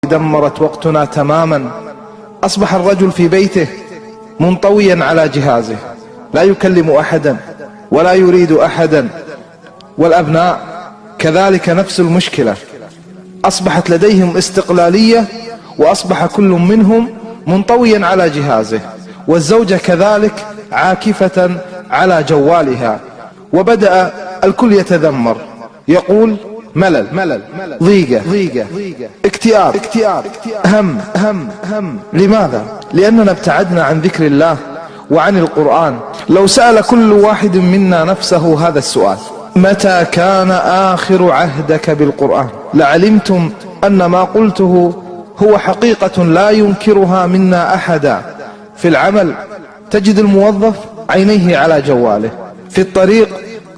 دمرت وقتنا تماما. أصبح الرجل في بيته منطويا على جهازه، لا يكلم أحدا ولا يريد أحدا. والأبناء كذلك نفس المشكلة، أصبحت لديهم استقلالية، وأصبح كل منهم منطويا على جهازه، والزوجة كذلك عاكفة على جوالها. وبدأ الكل يتذمر، يقول ملل، ضيقة، اكتئاب، هم. لماذا؟ لأننا ابتعدنا عن ذكر الله وعن القرآن. لو سأل كل واحد منا نفسه هذا السؤال: متى كان آخر عهدك بالقرآن؟ لعلمتم أن ما قلته هو حقيقة لا ينكرها منا أحدا. في العمل تجد الموظف عينيه على جواله، في الطريق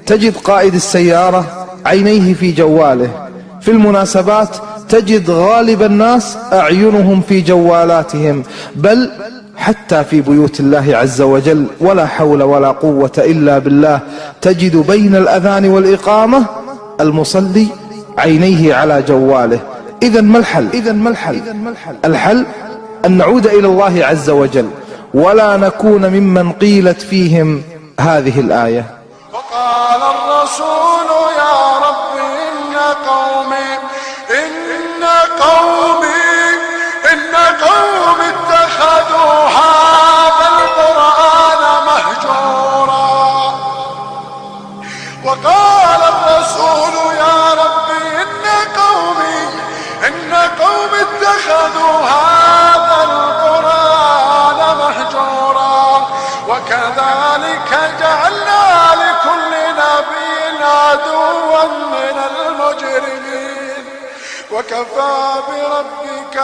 تجد قائد السيارة عينيه في جواله، في المناسبات تجد غالب الناس أعينهم في جوالاتهم، بل حتى في بيوت الله عز وجل ولا حول ولا قوة إلا بالله تجد بين الأذان والإقامة المصلي عينيه على جواله. إذن ما الحل؟ الحل أن نعود إلى الله عز وجل ولا نكون ممن قيلت فيهم هذه الآية. وقال الرسول يا رب إن قومي اتخذوا هذا القرآن مهجورا. وقال الرسول يا رب إن قومي اتخذوا هذا القرآن مهجورا. وكذلك جعلنا لكل نبي عدوا من المجرمين، وكفى بربك